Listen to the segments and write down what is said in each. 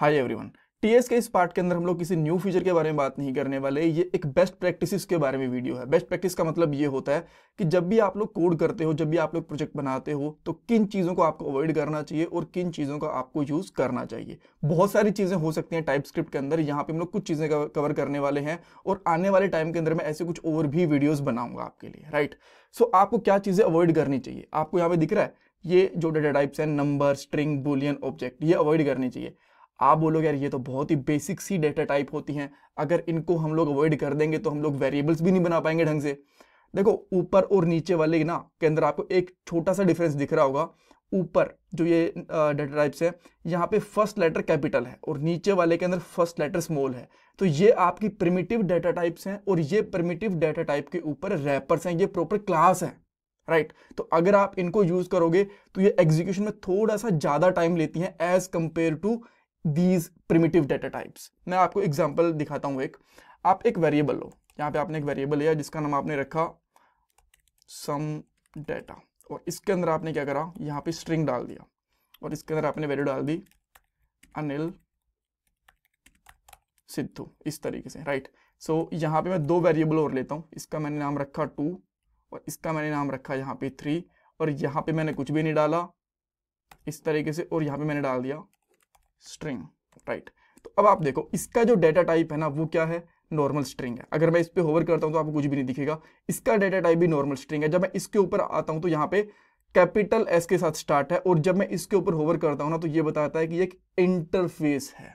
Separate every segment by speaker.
Speaker 1: Hi everyone. TS के इस part के अंदर हम लोग किसी न्यू फीचर के बारे में बात नहीं करने वाले। ये एक बेस्ट प्रैक्टिसेस के बारे में वीडियो है। बेस्ट प्रैक्टिस का मतलब ये होता है कि जब भी आप लोग कोड करते हो, जब भी आप लोग प्रोजेक्ट बनाते हो, तो किन चीज़ों को आपको अवॉइड करना चाहिए और किन चीज़ों का आपको यूज़ करना चाहिए। बहुत सारी चीज़ें हो सकती हैं टाइपस्क्रिप्ट के अंदर। यहाँ पे हम लोग कुछ चीज़ें कवर करने वाले हैं और आने वाले टाइम के अंदर मैं ऐसे कुछ और भी वीडियोज़ बनाऊंगा आपके लिए, राइट। सो आपको क्या चीज़ें अवॉइड करनी चाहिए, आपको यहाँ पे दिख रहा है ये जो डेटा टाइप्स हैं, नंबर, स्ट्रिंग, बूलियन, ऑब्जेक्ट, ये अवॉइड करनी चाहिए। आप बोलोगे यार ये तो बहुत ही बेसिक सी डेटा टाइप होती हैं, अगर इनको हम लोग अवॉइड कर देंगे तो हम लोग वेरिएबल्स भी नहीं बना पाएंगे ढंग से। देखो ऊपर और नीचे वाले ना के अंदर आपको एक छोटा सा डिफरेंस दिख रहा होगा। ऊपर जो ये डेटा टाइप्स है, यहाँ पे फर्स्ट लेटर कैपिटल है और नीचे वाले के अंदर फर्स्ट लेटर स्मॉल है। तो ये आपकी प्रिमिटिव डेटा टाइप्स हैं और ये प्रिमिटिव डेटा टाइप के ऊपर रैपर्स हैं, ये प्रॉपर क्लास है, राइट। तो अगर आप इनको यूज करोगे तो ये एग्जीक्यूशन में थोड़ा सा ज्यादा टाइम लेती हैं as compare to these primitive data types. मैं आपको एग्जांपल दिखाता हूं। आप एक वेरिएबल लो, यहाँ पे आपने एक वेरिएबल लिया जिसका नाम आपने रखा सम डेटा, और इसके अंदर आपने क्या करा, यहाँ पे स्ट्रिंग डाल दिया और इसके अंदर आपने वैल्यू डाल दी अनिल सिद्धू, इस तरीके से, राइट। सो यहाँ पे मैं दो वेरिएबल और लेता हूँ। इसका मैंने नाम रखा 2 और इसका मैंने नाम रखा यहाँ पे 3, और यहाँ पे मैंने कुछ भी नहीं डाला इस तरीके से, और यहाँ पे मैंने डाल दिया स्ट्रिंग, राइट। तो अब आप देखो इसका जो डेटा टाइप है ना वो क्या है, नॉर्मल स्ट्रिंग है। अगर मैं इस पे होवर करता हूं तो आपको कुछ भी नहीं दिखेगा। इसका डेटा टाइप भी नॉर्मल स्ट्रिंग है। जब मैं इसके ऊपर आता हूं तो यहाँ पे कैपिटल एस के साथ स्टार्ट है, और जब मैं इसके ऊपर होवर करता हूं ना तो ये बताता है कि ये एक इंटरफेस है,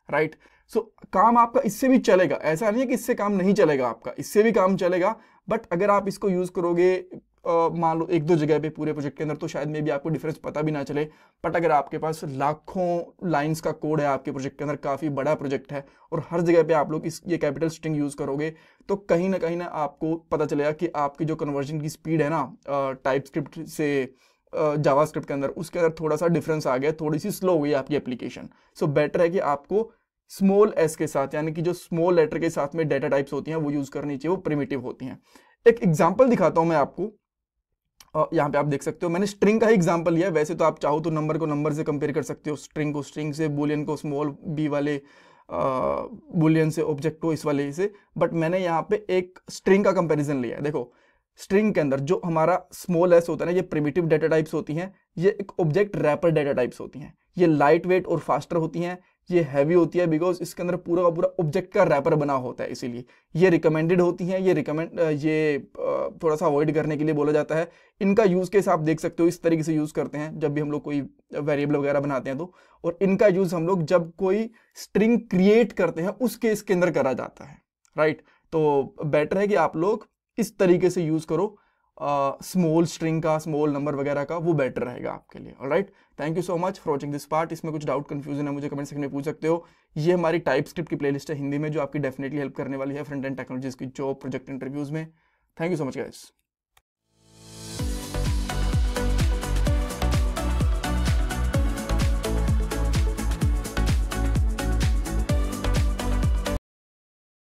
Speaker 1: राइट। सो काम आपका इससे भी चलेगा, ऐसा नहीं है कि इससे काम नहीं चलेगा, आपका इससे भी काम चलेगा। बट अगर आप इसको यूज करोगे मान लो एक दो जगह पे पूरे प्रोजेक्ट के अंदर, तो शायद में भी आपको डिफरेंस पता भी ना चले। बट अगर आपके पास लाखों लाइंस का कोड है आपके प्रोजेक्ट के अंदर, काफी बड़ा प्रोजेक्ट है, और हर जगह पे आप लोग ये कैपिटल स्ट्रिंग यूज करोगे, तो कहीं ना आपको पता चलेगा कि आपकी जो कन्वर्जन की स्पीड है ना टाइपस्क्रिप्ट से जावास्क्रिप्ट के अंदर, उसके अंदर थोड़ा सा डिफरेंस आ गया, थोड़ी सी स्लो हो गई आपकी एप्लीकेशन। सो बेटर है कि आपको स्मॉल एस के साथ, यानी कि जो स्मॉल लेटर के साथ में डेटा टाइप्स होती हैं वो यूज करनी चाहिए, वो प्रिमिटिव होती हैं। एक एग्जांपल दिखाता हूं मैं आपको। यहाँ पे आप देख सकते हो मैंने स्ट्रिंग का ही एग्जांपल लिया है। वैसे तो आप चाहो तो नंबर को नंबर से कंपेयर कर सकते हो, स्ट्रिंग को स्ट्रिंग से, बुलियन को स्मॉल बी वाले बुलियन से, ऑब्जेक्ट को इस वाले से। बट मैंने यहाँ पे एक स्ट्रिंग का कंपैरिजन लिया है। देखो स्ट्रिंग के अंदर जो हमारा स्मॉल एस होता है ना, ये प्रिमिटिव डेटा टाइप्स होती हैं, ये एक ऑब्जेक्ट रैपर डेटा टाइप्स होती हैं। ये लाइट वेट और फास्टर होती हैं, ये हैवी होती है बिकॉज इसके अंदर पूरा का पूरा ऑब्जेक्ट का रैपर बना होता है, इसीलिए ये रिकमेंडेड होती हैं। ये थोड़ा सा अवॉइड करने के लिए बोला जाता है। इनका यूज केस आप देख सकते हो, इस तरीके से यूज करते हैं जब भी हम लोग कोई वेरिएबल वगैरह बनाते हैं तो, और इनका यूज हम लोग जब कोई स्ट्रिंग क्रिएट करते हैं उस केस के अंदर करा जाता है, राइट। तो बेटर है कि आप लोग इस तरीके से यूज करो स्मॉल स्ट्रिंग का, स्मॉल नंबर वगैरह का, वो बेटर रहेगा आपके लिए। Alright, thank you so much for watching this part. इसमें कुछ डाउट कंफ्यूजन है मुझे कमेंट सेक्शन में पूछ सकते हो। ये हमारी टाइपस्क्रिप्ट की प्लेलिस्ट है हिंदी में, जो आपकी डेफिनेटली हेल्प करने वाली है फ्रंट एंड टेक्नोलॉजीज की जॉब, प्रोजेक्ट, इंटरव्यूज में। Thank you so much guys.